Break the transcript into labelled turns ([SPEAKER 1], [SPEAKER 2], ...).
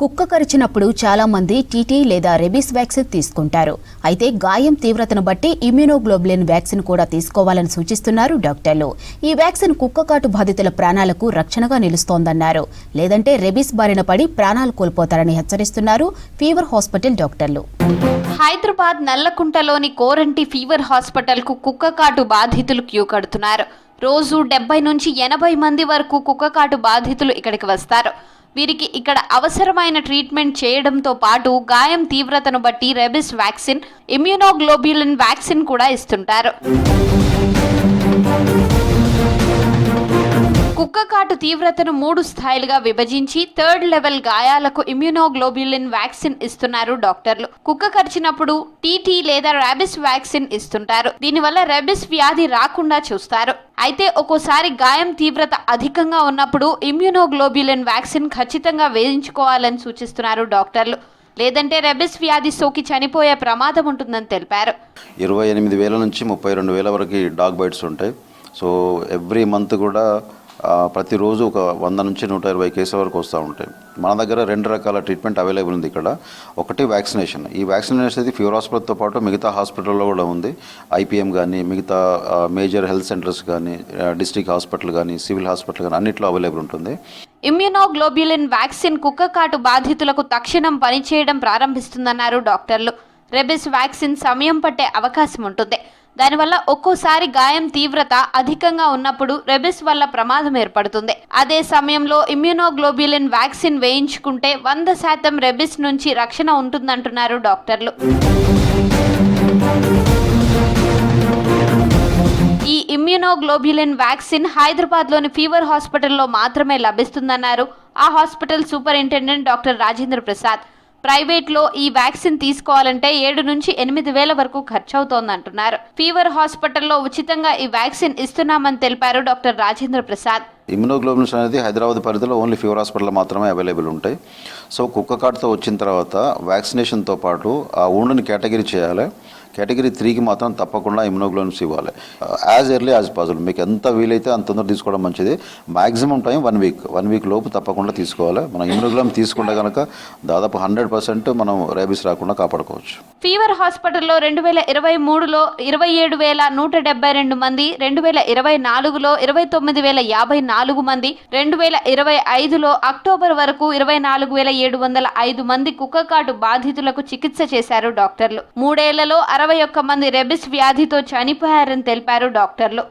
[SPEAKER 1] కుక్క కరిచినప్పుడు చాలా మంది టీటీ లేదా రెబీస్ వ్యాక్సిన్ తీసుకుంటారు. అయితే గాయం తీవ్రతను బట్టి ఇమ్యూనోగ్లోబులిన్ వ్యాక్సిన్ కూడా తీసుకోవాలని సూచిస్తున్నారు డాక్టర్లు. ఈ వ్యాక్సిన్ కుక్క కాటు బాధితుల ప్రాణాలకు రక్షణగా నిలుస్తోందన్నారు. లేదంటే రెబీస్ బారిన పడి ప్రాణాలు కోల్పోతారని హెచ్చరిస్తున్నారు ఫీవర్ హాస్పిటల్ డాక్టర్లు.
[SPEAKER 2] హైదరాబాద్ నల్లకుంటలోని కోరంటి ఫీవర్ హాస్పిటల్ కు కుక్క కాటు బాధితులు క్యూ కడుతున్నారు. రోజు 70 నుంచి 80 మంది వరకు కుక్క కాటు బాధితులు ఇక్కడికి వస్తారు. వీరికి ఇక్కడ అవసరమైన ట్రీట్మెంట్ చేయడంతో పాటు గాయం తీవ్రతను బట్టి రెబిస్ వ్యాక్సిన్, ఇమ్యూనోగ్లోబులిన్ వ్యాక్సిన్ కూడా ఇస్తుంటారు. కుక్క కాటు తీవ్రతను 3 స్థాయిలుగా విభజించి 3rd లెవెల్ గాయాలకు ఇమ్యూనోగ్లోబులిన్ వ్యాక్సిన్ ఇస్తున్నారు డాక్టర్లు. కుక్క కరిచినప్పుడు టీటీ లేదా ర్యాబిస్ వ్యాక్సిన్ ఇస్తుంటారు. దీనివల్ల ర్యాబిస్ వ్యాధి రాకుండా చూస్తారు. అయితే ఒక్కోసారి గాయం తీవ్రత అధికంగా ఉన్నప్పుడు ఇమ్యూనోగ్లోబులిన్ వ్యాక్సిన్ ఖచ్చితంగా వేయించుకోవాలని సూచిస్తున్నారు డాక్టర్లు. లేదంటే రెబిస్ వ్యాధి సోకి చనిపోయే ప్రమాదం ఉంటుందని తెలిపారు.
[SPEAKER 3] 28,000 నుంచి 32,000 వరకు డాగ్ బైట్స్ ఉంటాయి. సో ఎవ్రీ మంత్ కూడా ప్రతిరోజు ఒక 100 నుంచి 120 కేసుల వరకు వస్తూ ఉంటాయి. మన దగ్గర 2 రకాల ట్రీట్మెంట్ అవైలబుల్ ఉంది ఇక్కడ. ఒకటి వ్యాక్సినేషన్. ఈ వ్యాక్సినేషన్ అనేది ఫీవర్ హాస్పిటల్తో పాటు మిగతా హాస్పిటల్లో కూడా ఉంది. ఐపీఎం కానీ, మిగతా మేజర్ హెల్త్ సెంటర్స్ కానీ, డిస్ట్రిక్ట్ హాస్పిటల్ కానీ, సివిల్ హాస్పిటల్ కానీ అన్నిట్లో అవైలబుల్ ఉంటుంది.
[SPEAKER 2] ఇమ్యూనోగ్లోబులిన్ వ్యాక్సిన్ కుక్క కాటు బాధితులకు తక్షణం పనిచేయడం ప్రారంభిస్తుందన్నారు డాక్టర్లు. రెబిస్ వ్యాక్సిన్ సమయం పట్టే అవకాశం ఉంటుంది. దానివల్ల ఒక్కోసారి గాయం తీవ్రత అధికంగా ఉన్నప్పుడు రెబిస్ వల్ల ప్రమాదం ఏర్పడుతుంది. అదే సమయంలో ఇమ్యూనోగ్లోబులిన్ వ్యాక్సిన్ వేయించుకుంటే 100% రెబిస్ నుంచి రక్షణ ఉంటుందంటున్నారు డాక్టర్లు. ఈ ఇమ్యూనోగ్లోబులిన్ వ్యాక్సిన్ హైదరాబాద్లోని ఫీవర్ హాస్పిటల్లో మాత్రమే లభిస్తుందన్నారు ఆ hospital superintendent doctor Rajendra Prasad. ప్రైవేట్లో ఈ వ్యాక్సిన్ తీసుకోవాలంటే 7 నుంచి 8 వేల వరకు ఖర్చు అవుతోందంటున్నారు. ఫీవర్ హాస్పిటల్లో ఉచితంగా ఈ వ్యాక్సిన్ ఇస్తున్నామని తెలిపారు డాక్టర్ రాజేంద్ర ప్రసాద్.
[SPEAKER 3] ఇమ్యూనోగ్లోబులిన్స్ అనేది హైదరాబాద్ పరిధిలో ఓన్లీ ఫీవర్ హాస్పిటల్లో మాత్రమే అవైలబుల్ ఉంటాయి. సో కుక్క కాటుతో వచ్చిన తర్వాత వ్యాక్సినేషన్తో పాటు ఆ ఊండుని కేటగిరీ చేయాలి. కేటగిరీ 3కి మాత్రం తప్పకుండా ఇమ్యూనోగ్లోబులిన్స్ ఇవ్వాలి. యాజ్ ఎర్లీ యాజ్ పాసిబుల్, మీకు ఎంత వీలైతే అంత తొందర తీసుకోవడం మంచిది. మ్యాక్సిమం టైం 1 వీక్ లోపు తప్పకుండా తీసుకోవాలి. మనం ఇమ్యూనోగ్లోబులిన్ తీసుకుంటే కనుక దాదాపు 100% మనం రేబీస్ రాకుండా కాపాడుకోవచ్చు.
[SPEAKER 2] ఫీవర్ హాస్పిటల్లో 2023లో 27,172 మంది, 2024లో 29,054 మంది, 2025లో అక్టోబర్ వరకు 24,705 మంది కుక్క కాటు బాధితులకు చికిత్స చేశారు డాక్టర్లు. 3 ఏళ్లలో 61 మంది రెబిస్ వ్యాధితో చనిపోయారని తెలిపారు డాక్టర్లు.